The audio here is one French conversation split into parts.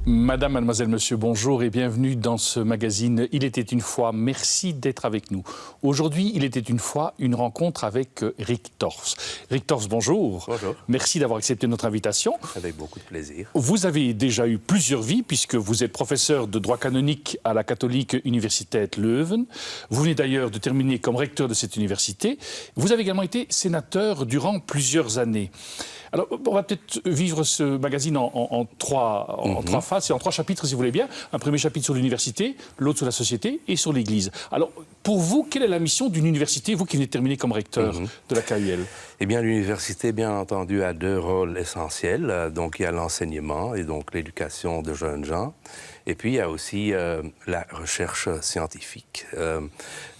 Madame, mademoiselle, monsieur, bonjour et bienvenue dans ce magazine Il était une fois. Merci d'être avec nous. Aujourd'hui, il était une fois une rencontre avec Rick Torfs. Rick Torfs, bonjour. Bonjour. Merci d'avoir accepté notre invitation. Avec beaucoup de plaisir. Vous avez déjà eu plusieurs vies puisque vous êtes professeur de droit canonique à la catholique Universiteit Leuven. Vous venez d'ailleurs de terminer comme recteur de cette université. Vous avez également été sénateur durant plusieurs années. Alors, on va peut-être vivre ce magazine en trois phases et en trois chapitres, si vous voulez bien. Un premier chapitre sur l'université, l'autre sur la société et sur l'Église. Alors, pour vous, quelle est la mission d'une université, vous qui venez de terminer comme recteur de la KUL? Eh bien, l'université, bien entendu, a deux rôles essentiels. Donc, il y a l'enseignement et donc l'éducation de jeunes gens. Et puis, il y a aussi la recherche scientifique.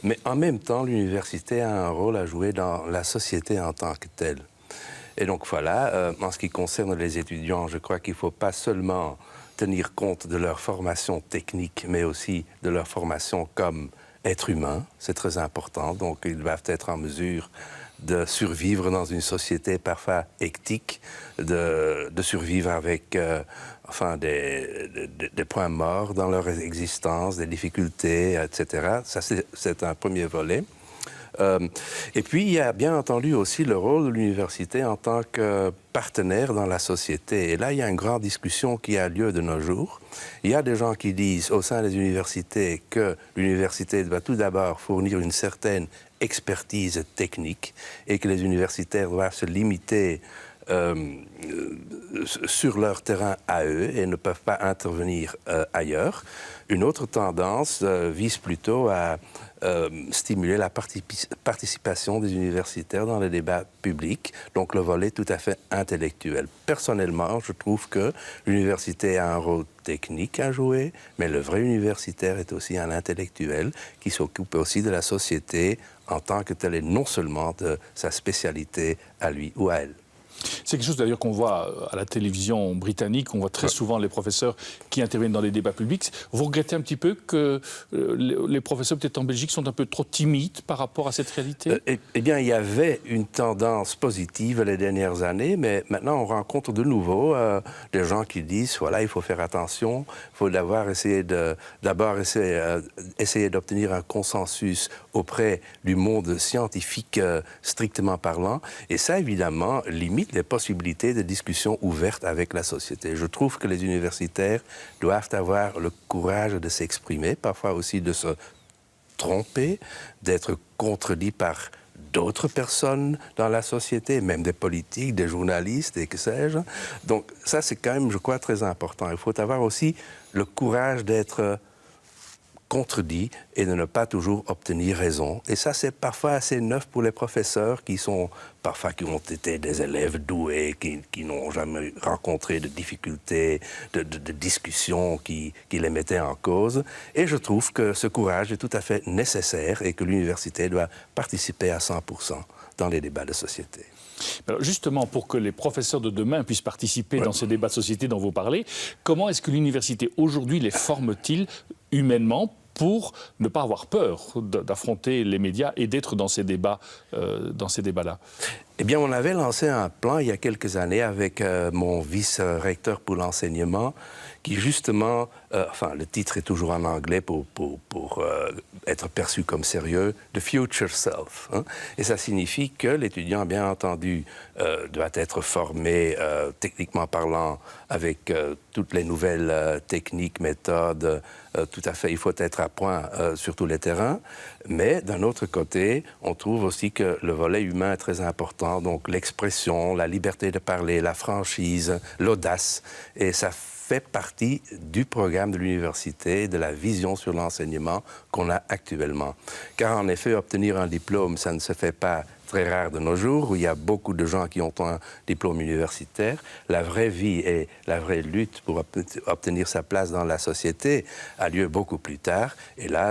Mais en même temps, l'université a un rôle à jouer dans la société en tant que telle. Et donc voilà, en ce qui concerne les étudiants, je crois qu'il ne faut pas seulement tenir compte de leur formation technique, mais aussi de leur formation comme être humain. C'est très important. Donc ils doivent être en mesure de survivre dans une société parfois hectique, de survivre avec des points morts dans leur existence, des difficultés, etc. Ça, c'est un premier volet. Et puis, il y a bien entendu aussi le rôle de l'université en tant que partenaire dans la société. Et là, il y a une grande discussion qui a lieu de nos jours. Il y a des gens qui disent au sein des universités que l'université doit tout d'abord fournir une certaine expertise technique et que les universitaires doivent se limiter sur leur terrain à eux et ne peuvent pas intervenir ailleurs. Une autre tendance vise plutôt à stimuler la participation des universitaires dans les débats publics, donc le volet tout à fait intellectuel. Personnellement, je trouve que l'université a un rôle technique à jouer, mais le vrai universitaire est aussi un intellectuel qui s'occupe aussi de la société en tant que tel et non seulement de sa spécialité à lui ou à elle. C'est quelque chose d'ailleurs qu'on voit à la télévision britannique, on voit très souvent les professeurs qui interviennent dans les débats publics. Vous regrettez un petit peu que les professeurs peut-être en Belgique sont un peu trop timides par rapport à cette réalité? Eh bien, il y avait une tendance positive les dernières années, mais maintenant on rencontre de nouveau des gens qui disent, voilà, il faut faire attention, il faut d'abord essayer d'obtenir un consensus auprès du monde scientifique strictement parlant, et ça évidemment limite les possibilités de discussion ouvertes avec la société. Je trouve que les universitaires doivent avoir le courage de s'exprimer, parfois aussi de se tromper, d'être contredits par d'autres personnes dans la société, même des politiques, des journalistes et que sais-je. Donc ça, c'est quand même, je crois, très important. Il faut avoir aussi le courage d'être contredit et de ne pas toujours obtenir raison. Et ça, c'est parfois assez neuf pour les professeurs qui ont été des élèves doués, qui n'ont jamais rencontré de difficultés, de discussions qui les mettaient en cause. Et je trouve que ce courage est tout à fait nécessaire et que l'université doit participer à 100% dans les débats de société. Alors justement, pour que les professeurs de demain puissent participer dans ces débats de société dont vous parlez, comment est-ce que l'université aujourd'hui les forme-t-il humainement pour ne pas avoir peur d'affronter les médias et d'être dans ces débats-là? Eh bien, on avait lancé un plan il y a quelques années avec mon vice-recteur pour l'enseignement qui, justement, le titre est toujours en anglais pour être perçu comme sérieux, « The Future Self ». Et ça signifie que l'étudiant, bien entendu, doit être formé, techniquement parlant, avec toutes les nouvelles techniques, méthodes, tout à fait, il faut être à point sur tous les terrains. Mais d'un autre côté, on trouve aussi que le volet humain est très important, donc l'expression, la liberté de parler, la franchise, l'audace, et ça fait partie du programme de l'université, de la vision sur l'enseignement qu'on a actuellement. Car en effet, obtenir un diplôme, ça ne se fait pas très rare de nos jours, où il y a beaucoup de gens qui ont un diplôme universitaire. La vraie vie et la vraie lutte pour obtenir sa place dans la société a lieu beaucoup plus tard. Et là,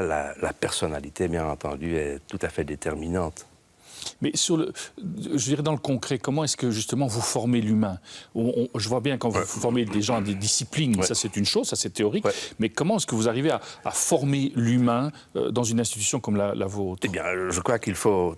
la personnalité, bien entendu, est tout à fait déterminante. Mais je dirais dans le concret, comment est-ce que justement vous formez l'humain? Je vois bien quand vous formez des gens à des disciplines, ça c'est une chose, ça c'est théorique, mais comment est-ce que vous arrivez à former l'humain dans une institution comme la vôtre? Eh bien, je crois qu'il faut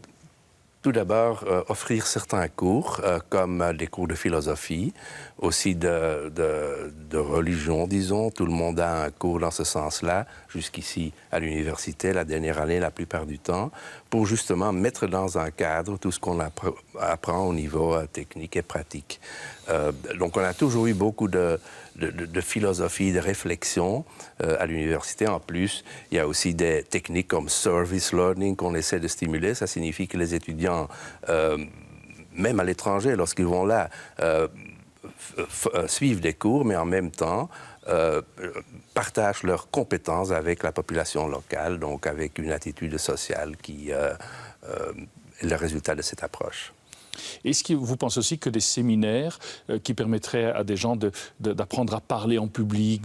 tout d'abord offrir certains cours, comme des cours de philosophie, aussi de religion, disons. Tout le monde a un cours dans ce sens-là, jusqu'ici à l'université, la dernière année la plupart du temps, pour justement mettre dans un cadre tout ce qu'on apprend au niveau technique et pratique. Donc on a toujours eu beaucoup de philosophie, de réflexion à l'université. En plus, il y a aussi des techniques comme service learning qu'on essaie de stimuler. Ça signifie que les étudiants, même à l'étranger, lorsqu'ils vont là, suivent des cours, mais en même temps partagent leurs compétences avec la population locale, donc avec une attitude sociale qui est le résultat de cette approche. Est-ce que vous pensez aussi que des séminaires qui permettraient à des gens d'apprendre à parler en public,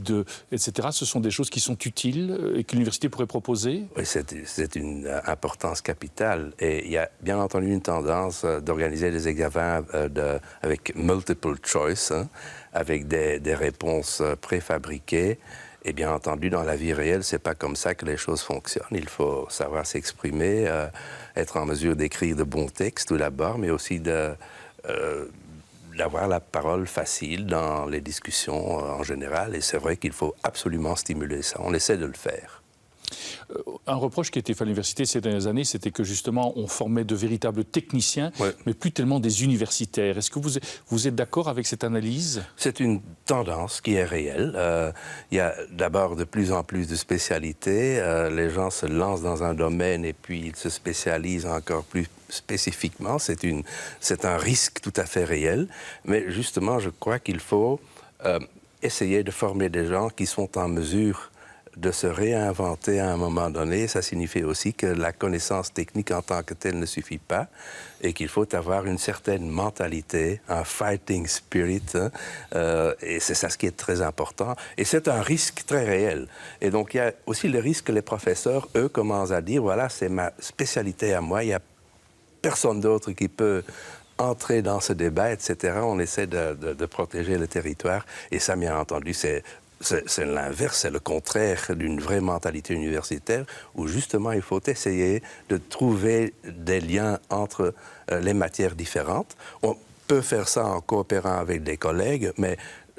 etc., ce sont des choses qui sont utiles et que l'université pourrait proposer? Oui, c'est une importance capitale. Et il y a bien entendu une tendance d'organiser des examens avec multiple choice, hein, avec des réponses préfabriquées. Et bien entendu, dans la vie réelle, c'est pas comme ça que les choses fonctionnent. Il faut savoir s'exprimer, être en mesure d'écrire de bons textes tout d'abord, mais aussi d'avoir la parole facile dans les discussions en général. Et c'est vrai qu'il faut absolument stimuler ça. On essaie de le faire. Un reproche qui a été fait à l'université ces dernières années, c'était que justement on formait de véritables techniciens, mais plus tellement des universitaires. Est-ce que vous êtes d'accord avec cette analyse? C'est une tendance qui est réelle. Il y a d'abord de plus en plus de spécialités. Les gens se lancent dans un domaine et puis ils se spécialisent encore plus spécifiquement. C'est un risque tout à fait réel. Mais justement, je crois qu'il faut essayer de former des gens qui sont en mesure de se réinventer à un moment donné. Ça signifie aussi que la connaissance technique en tant que telle ne suffit pas et qu'il faut avoir une certaine mentalité, un fighting spirit, hein, et c'est ça ce qui est très important. Et c'est un risque très réel. Et donc, il y a aussi le risque que les professeurs, eux, commencent à dire, voilà, c'est ma spécialité à moi, il n'y a personne d'autre qui peut entrer dans ce débat, etc. On essaie de protéger le territoire. Et ça, bien entendu, c'est l'inverse, c'est le contraire d'une vraie mentalité universitaire où justement il faut essayer de trouver des liens entre les matières différentes. On peut faire ça en coopérant avec des collègues, mais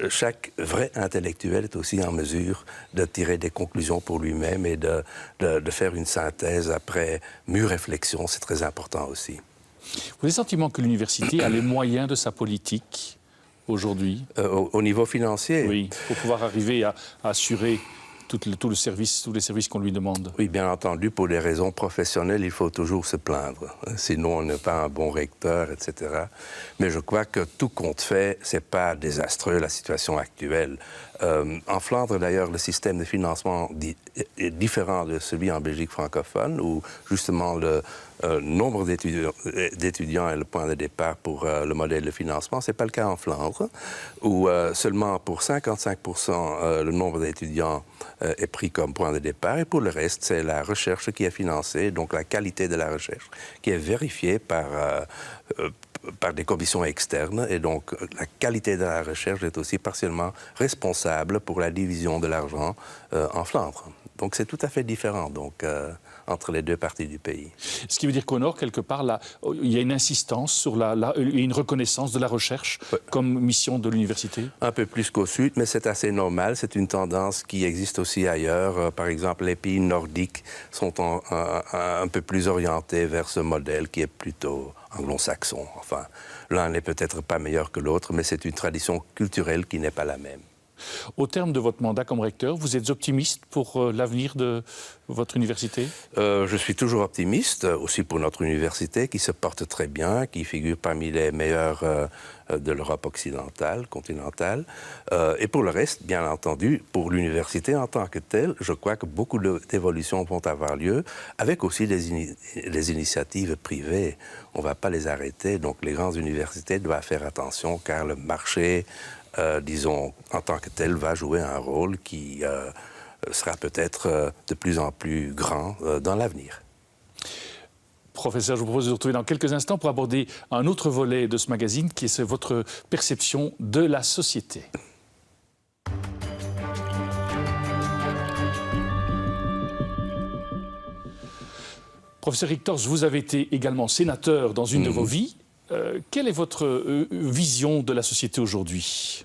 chaque vrai intellectuel est aussi en mesure de tirer des conclusions pour lui-même et de faire une synthèse après mûre réflexion. C'est très important aussi. Vous avez le sentiment que l'université a les moyens de sa politique aujourd'hui? Au niveau financier? Oui, pour pouvoir arriver à assurer tous les services qu'on lui demande. Oui, bien entendu, pour des raisons professionnelles, il faut toujours se plaindre. Sinon, on n'est pas un bon recteur, etc. Mais je crois que tout compte fait, c'est pas désastreux, la situation actuelle. En Flandre, d'ailleurs, le système de financement est différent de celui en Belgique francophone, où justement le nombre d'étudiants est le point de départ pour le modèle de financement. Ce n'est pas le cas en Flandre, où seulement pour 55% le nombre d'étudiants est pris comme point de départ, et pour le reste, c'est la recherche qui est financée, donc la qualité de la recherche, qui est vérifiée par des commissions externes, et donc la qualité de la recherche est aussi partiellement responsable pour la division de l'argent en Flandre. Donc c'est tout à fait différent entre les deux parties du pays. Ce qui veut dire qu'au Nord, quelque part, là, il y a une insistance sur une reconnaissance de la recherche comme mission de l'université? Un peu plus qu'au Sud, mais c'est assez normal. C'est une tendance qui existe aussi ailleurs. Par exemple, les pays nordiques sont un peu plus orientés vers ce modèle qui est plutôt anglo-saxon. Enfin, l'un n'est peut-être pas meilleur que l'autre, mais c'est une tradition culturelle qui n'est pas la même. Au terme de votre mandat comme recteur, vous êtes optimiste pour l'avenir de votre université? Je suis toujours optimiste, aussi pour notre université qui se porte très bien, qui figure parmi les meilleures de l'Europe occidentale, continentale. Et pour le reste, bien entendu, pour l'université en tant que telle, je crois que beaucoup d'évolutions vont avoir lieu, avec aussi les initiatives privées. On ne va pas les arrêter, donc les grandes universités doivent faire attention car le marché, disons, en tant que tel, va jouer un rôle qui sera peut-être de plus en plus grand dans l'avenir. Professeur, je vous propose de vous retrouver dans quelques instants pour aborder un autre volet de ce magazine qui est votre perception de la société. Professeur Richters, vous avez été également sénateur dans une de vos vies. Quelle est votre vision de la société aujourd'hui ?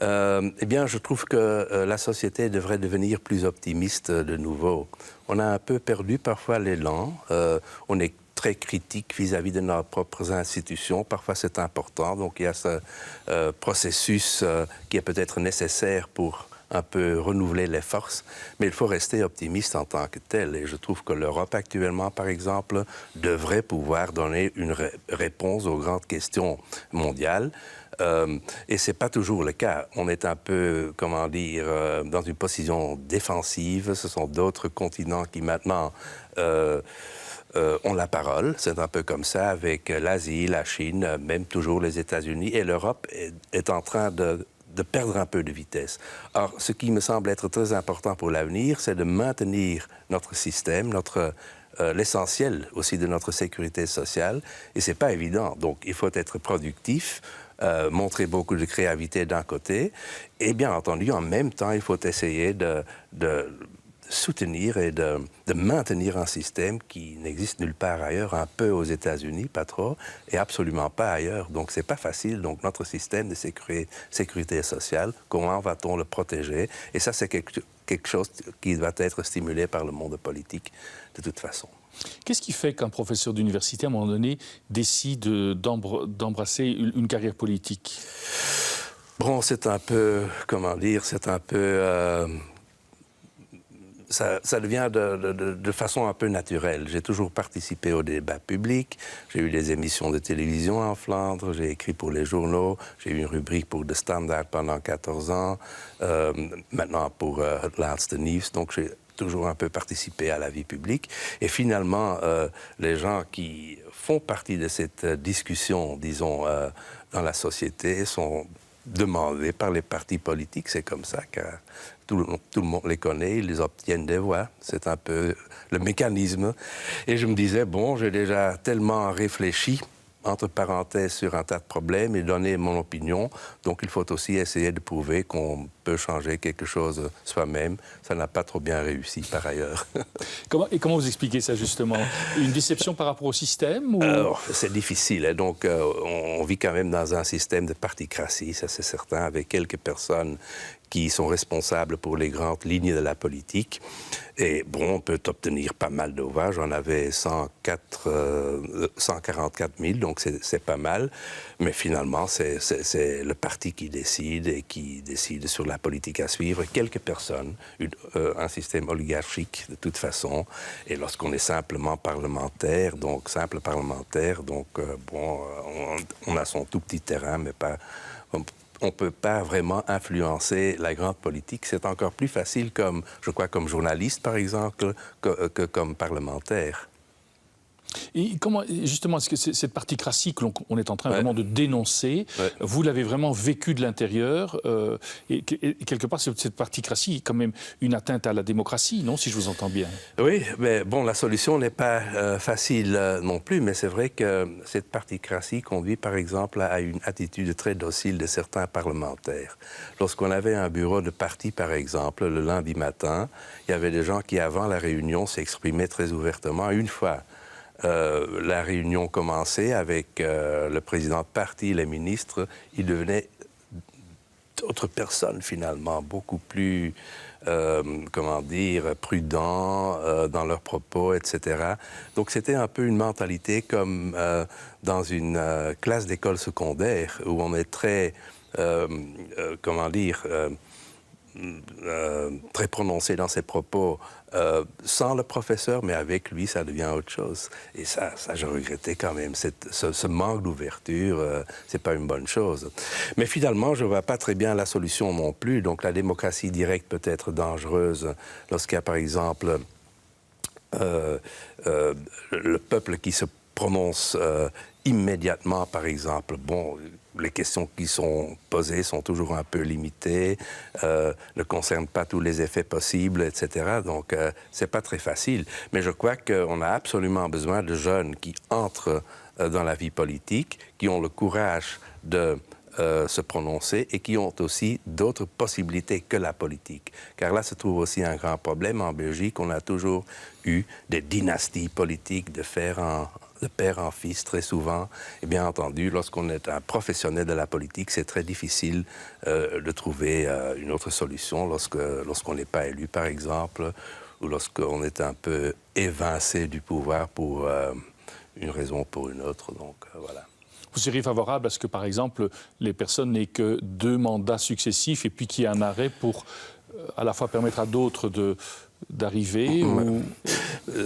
Eh bien, je trouve que la société devrait devenir plus optimiste de nouveau. On a un peu perdu parfois l'élan. On est très critique vis-à-vis de nos propres institutions. Parfois, c'est important. Donc, il y a ce processus qui est peut-être nécessaire pour un peu renouveler les forces, mais il faut rester optimiste en tant que tel. Et je trouve que l'Europe actuellement, par exemple, devrait pouvoir donner une réponse aux grandes questions mondiales. Et ce n'est pas toujours le cas. On est un peu, comment dire, dans une position défensive. Ce sont d'autres continents qui maintenant ont la parole. C'est un peu comme ça avec l'Asie, la Chine, même toujours les États-Unis. Et l'Europe est en train de perdre un peu de vitesse. Or, ce qui me semble être très important pour l'avenir, c'est de maintenir notre système, l'essentiel aussi de notre sécurité sociale. Et ce n'est pas évident. Donc, il faut être productif, montrer beaucoup de créativité d'un côté. Et bien entendu, en même temps, il faut essayer de soutenir et de maintenir un système qui n'existe nulle part ailleurs, un peu aux États-Unis, pas trop, et absolument pas ailleurs. Donc, c'est pas facile. Donc, notre système de sécurité sociale, comment va-t-on le protéger? Et ça, c'est quelque chose qui doit être stimulé par le monde politique, de toute façon. Qu'est-ce qui fait qu'un professeur d'université, à un moment donné, décide d'embrasser une carrière politique? Bon, c'est un peu, comment dire, c'est un peu... Ça devient de façon un peu naturelle. J'ai toujours participé au débat public, j'ai eu des émissions de télévision en Flandre, j'ai écrit pour les journaux, j'ai eu une rubrique pour The Standard pendant 14 ans, maintenant pour Laatste Nieuws, donc j'ai toujours un peu participé à la vie publique. Et finalement, les gens qui font partie de cette discussion, disons, dans la société, sont demandés par les partis politiques. C'est comme ça, car tout le monde les connaît, ils obtiennent des voix. C'est un peu le mécanisme. Et je me disais, bon, j'ai déjà tellement réfléchi, entre parenthèses, sur un tas de problèmes et donné mon opinion. Donc, il faut aussi essayer de prouver qu'on peut changer quelque chose soi-même. Ça n'a pas trop bien réussi, par ailleurs. Comment vous expliquez ça, justement? Une déception par rapport au système ou... C'est difficile. Hein? Donc, on vit quand même dans un système de particratie, ça c'est certain, avec quelques personnes qui sont responsables pour les grandes lignes de la politique. Et bon, on peut obtenir pas mal de voix. J'en avais 144 000, donc c'est pas mal. Mais finalement, c'est le parti qui décide et qui décide sur la politique à suivre. Quelques personnes, un système oligarchique de toute façon. Et lorsqu'on est simplement parlementaire, donc simple parlementaire, donc bon, on a son tout petit terrain, mais pas... On ne peut pas vraiment influencer la grande politique. C'est encore plus facile, je crois, comme journaliste, par exemple, que comme parlementaire. Et comment, justement, est-ce que cette particratie que l'on est en train vraiment de dénoncer, vous l'avez vraiment vécu de l'intérieur et quelque part, cette particratie est quand même une atteinte à la démocratie, non, si je vous entends bien? Oui, mais bon, la solution n'est pas facile non plus, mais c'est vrai que cette particratie conduit, par exemple, à une attitude très docile de certains parlementaires. Lorsqu'on avait un bureau de parti, par exemple, le lundi matin, il y avait des gens qui, avant la réunion, s'exprimaient très ouvertement. Une fois la réunion commençait avec le président de parti, les ministres, ils devenaient d'autres personnes finalement, beaucoup plus, comment dire, prudents dans leurs propos, etc. Donc c'était un peu une mentalité comme dans une classe d'école secondaire où on est très, comment dire, très prononcé dans ses propos sans le professeur, mais avec lui, ça devient autre chose. Et ça je regrettais quand même. Ce manque d'ouverture, c'est pas une bonne chose. Mais finalement, je vois pas très bien la solution non plus. Donc la démocratie directe peut être dangereuse lorsqu'il y a, par exemple, le peuple qui se prononce immédiatement, par exemple. Bon, les questions qui sont posées sont toujours un peu limitées, ne concernent pas tous les effets possibles, etc. Donc, c'est pas très facile. Mais je crois qu'on a absolument besoin de jeunes qui entrent dans la vie politique, qui ont le courage de se prononcer et qui ont aussi d'autres possibilités que la politique. Car là se trouve aussi un grand problème. En Belgique, on a toujours eu des dynasties politiques de père en fils très souvent. Et bien entendu, lorsqu'on est un professionnel de la politique, c'est très difficile de trouver une autre solution lorsqu'on n'est pas élu, par exemple, ou lorsqu'on est un peu évincé du pouvoir pour une raison ou pour une autre. Donc, voilà. Vous seriez favorable à ce que, par exemple, les personnes n'aient que 2 mandats successifs et puis qu'il y ait un arrêt pour à la fois permettre à d'autres d'arriver ou...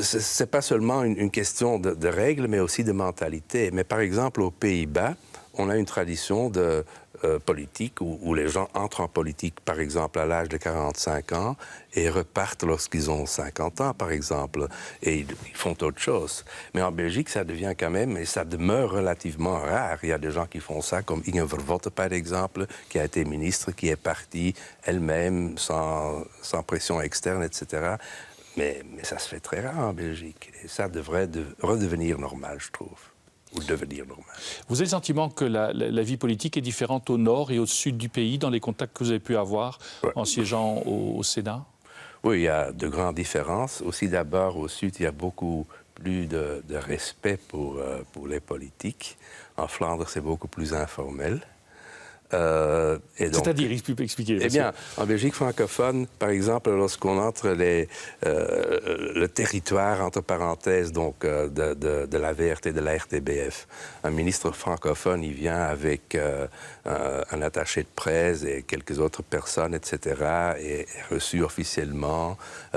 C'est pas seulement une question de règles, mais aussi de mentalité. Mais par exemple, aux Pays-Bas, on a une tradition de politique où les gens entrent en politique, par exemple, à l'âge de 45 ans et repartent lorsqu'ils ont 50 ans, par exemple, et ils font autre chose. Mais en Belgique, ça devient quand même, et ça demeure relativement rare. Il y a des gens qui font ça, comme Inge Vervotte, par exemple, qui a été ministre, qui est partie elle-même, sans pression externe, etc. Mais ça se fait très rare en Belgique. Et ça devrait redevenir normal, je trouve. Ou devenir normal. Vous avez le sentiment que la vie politique est différente au nord et au sud du pays dans les contacts que vous avez pu avoir en siégeant au Sénat? Oui, il y a de grandes différences. Aussi, d'abord, au sud, il y a beaucoup plus de respect pour les politiques. En Flandre, c'est beaucoup plus informel. C'est-à-dire, expliquez. Eh bien, en Belgique francophone, par exemple, lorsqu'on entre le territoire, entre parenthèses, donc de la VRT et de la RTBF, un ministre francophone, il vient avec un attaché de presse et quelques autres personnes, etc., et est reçu officiellement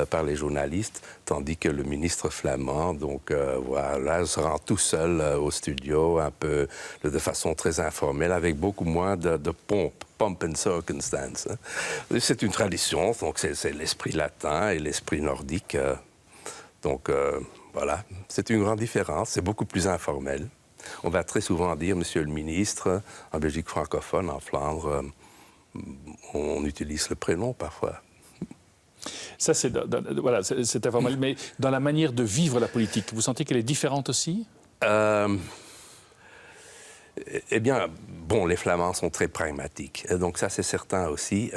par les journalistes, tandis que le ministre flamand, donc voilà, se rend tout seul au studio, un peu de façon très informelle, avec beaucoup moins de pompe and circumstance. C'est une tradition, donc c'est l'esprit latin et l'esprit nordique. Donc voilà, c'est une grande différence, c'est beaucoup plus informel. On va très souvent dire « Monsieur le ministre », en Belgique francophone, en Flandre, on utilise le prénom parfois. Ça, c'est voilà, informel, mais dans la manière de vivre la politique, vous sentez qu'elle est différente aussi? Eh bien, bon, les Flamands sont très pragmatiques, donc ça c'est certain aussi.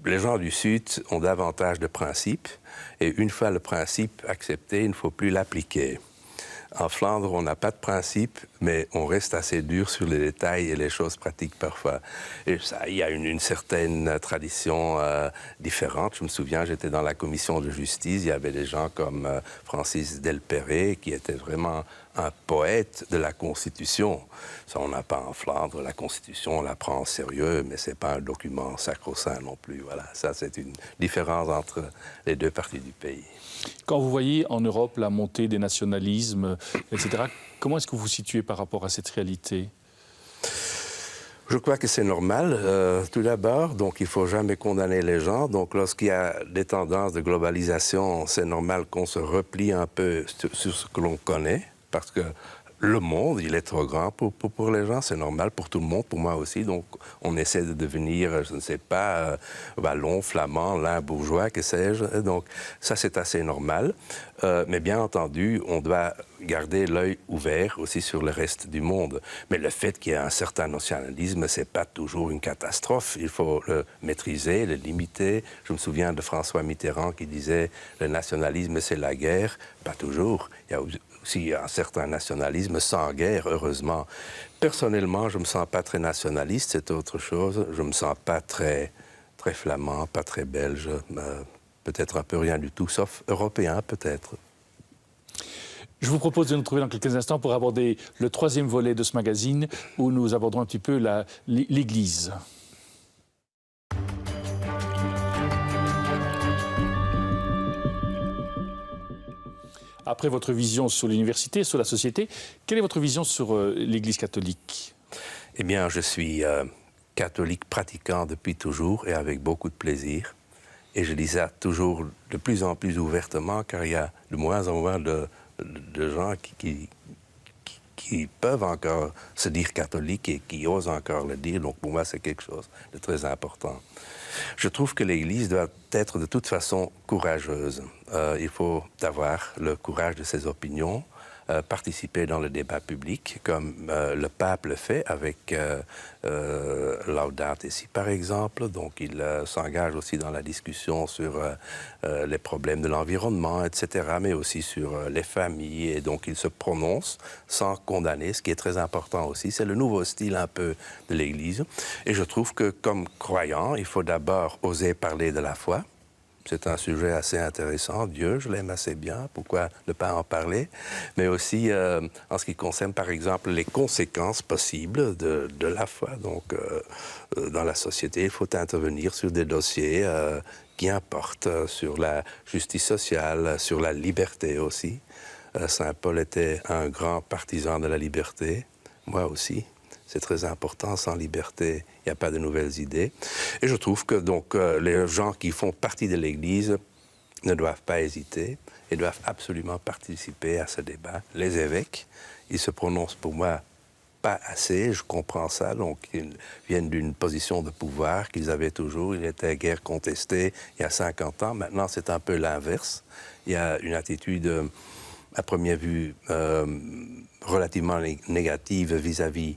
Les gens du Sud ont davantage de principes, et une fois le principe accepté, il ne faut plus l'appliquer. En Flandre, on n'a pas de principe, mais on reste assez dur sur les détails et les choses pratiques parfois. Et ça, il y a une certaine tradition différente. Je me souviens, j'étais dans la commission de justice, il y avait des gens comme Francis Delperrey, qui était vraiment un poète de la Constitution. Ça, on n'a pas en Flandre. La Constitution, on la prend en sérieux, mais c'est pas un document sacro-saint non plus. Voilà, ça, c'est une différence entre les deux parties du pays. Quand vous voyez en Europe la montée des nationalismes, etc., comment est-ce que vous vous situez par rapport à cette réalité? Je crois que c'est normal, tout d'abord. Donc, il ne faut jamais condamner les gens. Donc, lorsqu'il y a des tendances de globalisation, c'est normal qu'on se replie un peu sur ce que l'on connaît, parce que le monde, il est trop grand pour les gens, c'est normal pour tout le monde, pour moi aussi. Donc, on essaie de devenir, je ne sais pas, wallon, flamand, lin, bourgeois, que sais-je. Donc, ça, c'est assez normal. Mais bien entendu, on doit garder l'œil ouvert aussi sur le reste du monde. Mais le fait qu'il y ait un certain nationalisme, c'est pas toujours une catastrophe. Il faut le maîtriser, le limiter. Je me souviens de François Mitterrand qui disait « le nationalisme, c'est la guerre ». Pas toujours. Il y a aussi un certain nationalisme sans guerre, heureusement. Personnellement, je ne me sens pas très nationaliste, c'est autre chose. Je ne me sens pas très flamand, pas très belge, peut-être un peu rien du tout, sauf européen peut-être. Je vous propose de nous retrouver dans quelques instants pour aborder le 3e volet de ce magazine où nous aborderons un petit peu l'Église. Après votre vision sur l'université, sur la société, quelle est votre vision sur l'Église catholique? Eh bien, je suis catholique pratiquant depuis toujours et avec beaucoup de plaisir. Et je dis ça toujours de plus en plus ouvertement, car il y a de moins en moins de gens qui peuvent encore se dire catholiques et qui osent encore le dire. Donc pour moi, c'est quelque chose de très important. Je trouve que l'Église doit être de toute façon courageuse. Il faut avoir le courage de ses opinions, participer dans le débat public, comme le pape le fait avec Laudato Si, par exemple. Donc, il s'engage aussi dans la discussion sur les problèmes de l'environnement, etc., mais aussi sur les familles. Et donc, il se prononce sans condamner, ce qui est très important aussi. C'est le nouveau style un peu de l'Église. Et je trouve que, comme croyant, il faut d'abord oser parler de la foi. C'est un sujet assez intéressant. Dieu, je l'aime assez bien. Pourquoi ne pas en parler? Mais aussi en ce qui concerne, par exemple, les conséquences possibles de la foi. Donc, dans la société, il faut intervenir sur des dossiers qui importent, sur la justice sociale, sur la liberté aussi. Saint Paul était un grand partisan de la liberté. Moi aussi. C'est très important. Sans liberté, il n'y a pas de nouvelles idées. Et je trouve que donc les gens qui font partie de l'Église ne doivent pas hésiter et doivent absolument participer à ce débat. Les évêques, ils se prononcent pour moi pas assez, je comprends ça. Donc ils viennent d'une position de pouvoir qu'ils avaient toujours. Ils étaient guère contestés il y a 50 ans. Maintenant, c'est un peu l'inverse. Il y a une attitude, à première vue, relativement négative vis-à-vis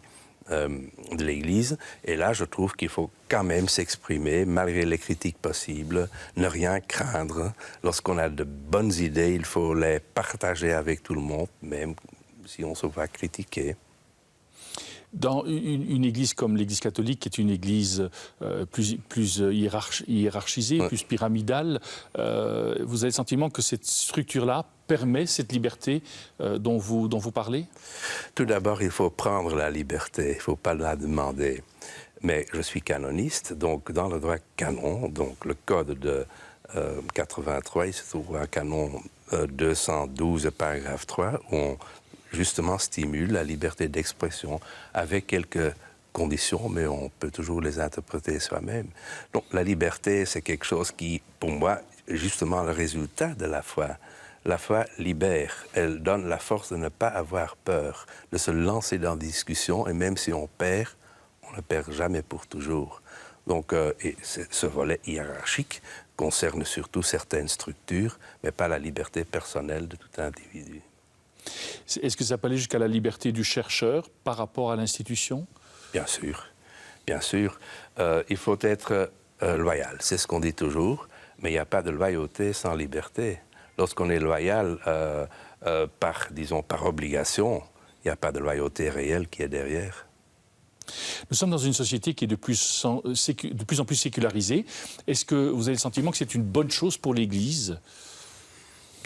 de l'Église. Et là, je trouve qu'il faut quand même s'exprimer, malgré les critiques possibles, ne rien craindre. Lorsqu'on a de bonnes idées, il faut les partager avec tout le monde, même si on se voit critiquer. Dans une église comme l'Église catholique, qui est une église plus hiérarchisée, Ouais. plus pyramidale, vous avez le sentiment que cette structure-là permet cette liberté dont vous parlez? Tout d'abord, il faut prendre la liberté, il ne faut pas la demander. Mais je suis canoniste, donc dans le droit canon, donc le code de 83, il se trouve un canon 212, paragraphe 3, où on justement stimule la liberté d'expression avec quelques conditions, mais on peut toujours les interpréter soi-même. Donc la liberté, c'est quelque chose qui, pour moi, est justement le résultat de la foi. La foi libère, elle donne la force de ne pas avoir peur, de se lancer dans des discussions, et même si on perd, on ne perd jamais pour toujours. Donc, et ce volet hiérarchique concerne surtout certaines structures, mais pas la liberté personnelle de tout individu. Est-ce que ça peut aller jusqu'à la liberté du chercheur par rapport à l'institution? Bien sûr, bien sûr. Il faut être loyal, c'est ce qu'on dit toujours, mais il n'y a pas de loyauté sans liberté. Lorsqu'on est loyal par obligation, il n'y a pas de loyauté réelle qui est derrière. Nous sommes dans une société qui est de plus en plus sécularisée. Est-ce que vous avez le sentiment que c'est une bonne chose pour l'Église?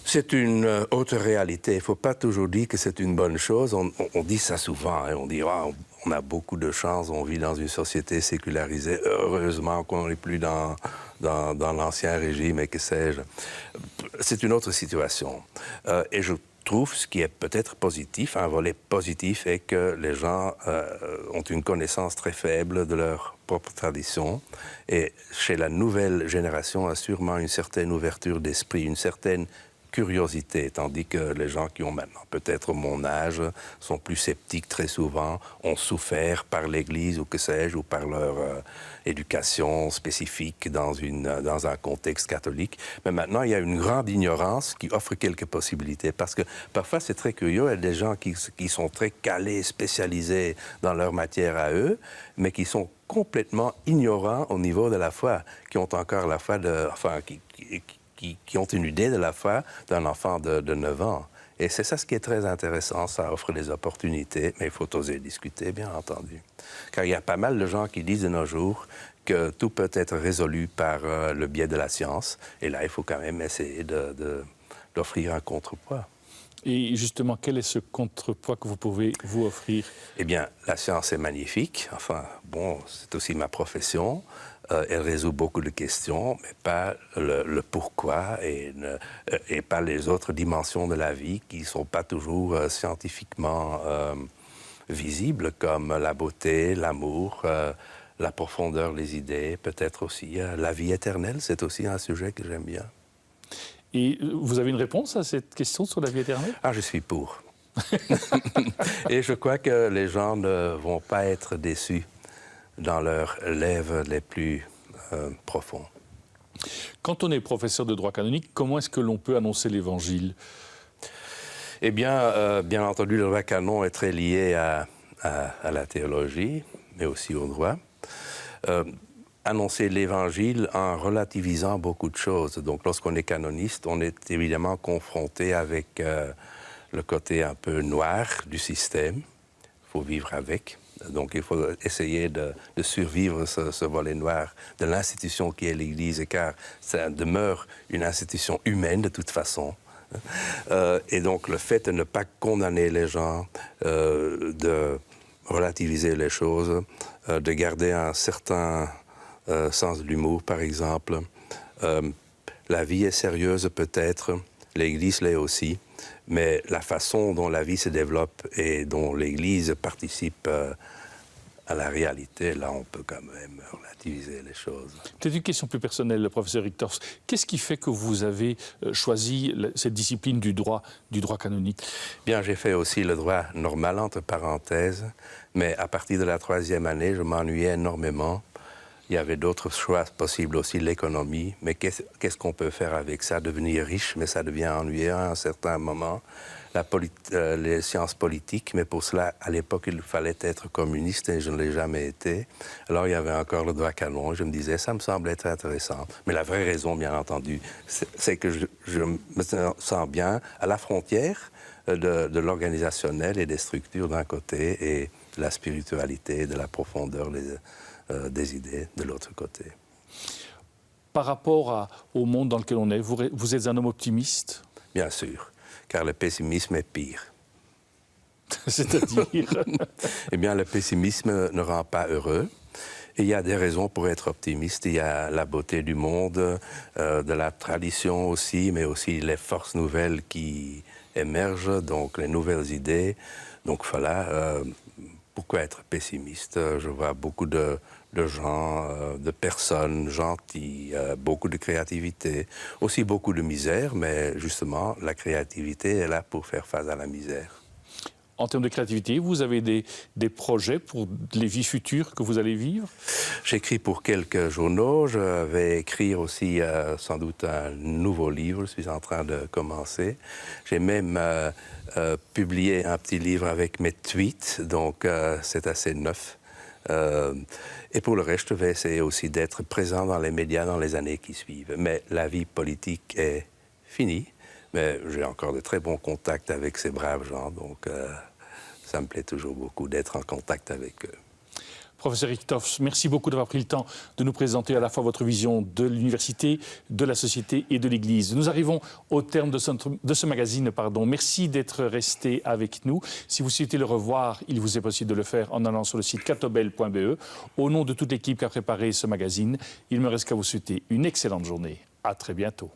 C'est une autre réalité. Il ne faut pas toujours dire que c'est une bonne chose. On dit ça souvent. Hein. On dit oh, on a beaucoup de chance, on vit dans une société sécularisée. Heureusement qu'on n'est plus dans l'ancien régime et que sais-je. C'est une autre situation. Et je trouve ce qui est peut-être positif, un volet positif, est que les gens ont une connaissance très faible de leur propre tradition. Et chez la nouvelle génération, il y a sûrement une certaine ouverture d'esprit, une certaine curiosité, tandis que les gens qui ont maintenant peut-être mon âge sont plus sceptiques très souvent, ont souffert par l'Église ou que sais-je, ou par leur éducation spécifique dans un contexte catholique. Mais maintenant, il y a une grande ignorance qui offre quelques possibilités, parce que parfois c'est très curieux, il y a des gens qui sont très calés, spécialisés dans leur matière à eux, mais qui sont complètement ignorants au niveau de la foi, qui ont encore la foi qui ont une idée de la foi d'un enfant de 9 ans. Et c'est ça ce qui est très intéressant, ça offre des opportunités, mais il faut oser discuter, bien entendu. Car il y a pas mal de gens qui disent de nos jours que tout peut être résolu par le biais de la science, et là, il faut quand même essayer d'offrir un contrepoids. Et justement, quel est ce contrepoids que vous pouvez vous offrir? Eh bien, la science est magnifique. Enfin, bon, c'est aussi ma profession. Elle résout beaucoup de questions, mais pas le pourquoi et pas les autres dimensions de la vie qui ne sont pas toujours scientifiquement visibles, comme la beauté, l'amour, la profondeur des idées, peut-être aussi la vie éternelle. C'est aussi un sujet que j'aime bien. Et vous avez une réponse à cette question sur la vie éternelle? Ah, je suis pour. Et je crois que les gens ne vont pas être déçus dans leurs rêves les plus profonds. Quand on est professeur de droit canonique, comment est-ce que l'on peut annoncer l'Évangile? Eh bien, bien entendu, le droit canon est très lié à la théologie, mais aussi au droit. Annoncer l'Évangile en relativisant beaucoup de choses. Donc, lorsqu'on est canoniste, on est évidemment confronté avec le côté un peu noir du système. Il faut vivre avec. Donc, il faut essayer de survivre ce volet noir de l'institution qui est l'Église, car ça demeure une institution humaine de toute façon. Et donc, le fait de ne pas condamner les gens, de relativiser les choses, de garder un certain sens de l'humour, par exemple. La vie est sérieuse peut-être, l'Église l'est aussi, mais la façon dont la vie se développe et dont l'Église participe à la réalité, là, on peut quand même relativiser les choses. Peut-être une question plus personnelle, le professeur Richtoffs. Qu'est-ce qui fait que vous avez choisi cette discipline du droit canonique? Bien, j'ai fait aussi le droit normal, entre parenthèses, mais à partir de la 3e année, je m'ennuyais énormément. Il y avait d'autres choix possibles aussi, l'économie. Mais qu'est-ce qu'on peut faire avec ça? Devenir riche, mais ça devient ennuyeux à un certain moment. Les sciences politiques, mais pour cela, à l'époque, il fallait être communiste et je ne l'ai jamais été. Alors, il y avait encore le droit canon. Je me disais, ça me semble être intéressant. Mais la vraie raison, bien entendu, c'est que je me sens bien à la frontière de l'organisationnel et des structures d'un côté et de la spiritualité, de la profondeur des idées de l'autre côté. Par rapport au monde dans lequel on est, vous êtes un homme optimiste? Bien sûr, car le pessimisme est pire. C'est-à-dire? Eh bien, le pessimisme ne rend pas heureux. Et il y a des raisons pour être optimiste. Il y a la beauté du monde, de la tradition aussi, mais aussi les forces nouvelles qui émergent, donc les nouvelles idées. Donc voilà, pourquoi être pessimiste? Je vois beaucoup de gens, de personnes gentilles, beaucoup de créativité, aussi beaucoup de misère, mais justement, la créativité est là pour faire face à la misère. En termes de créativité, vous avez des projets pour les vies futures que vous allez vivre? J'écris pour quelques journaux. Je vais écrire aussi sans doute un nouveau livre. Je suis en train de commencer. J'ai même publié un petit livre avec mes tweets, donc c'est assez neuf. Et pour le reste, je vais essayer aussi d'être présent dans les médias dans les années qui suivent. Mais la vie politique est finie. Mais j'ai encore de très bons contacts avec ces braves gens, donc ça me plaît toujours beaucoup d'être en contact avec eux. Professeur Richtoffs, merci beaucoup d'avoir pris le temps de nous présenter à la fois votre vision de l'université, de la société et de l'Église. Nous arrivons au terme de ce magazine. Merci d'être resté avec nous. Si vous souhaitez le revoir, il vous est possible de le faire en allant sur le site catobel.be. Au nom de toute l'équipe qui a préparé ce magazine, il me reste qu'à vous souhaiter une excellente journée. À très bientôt.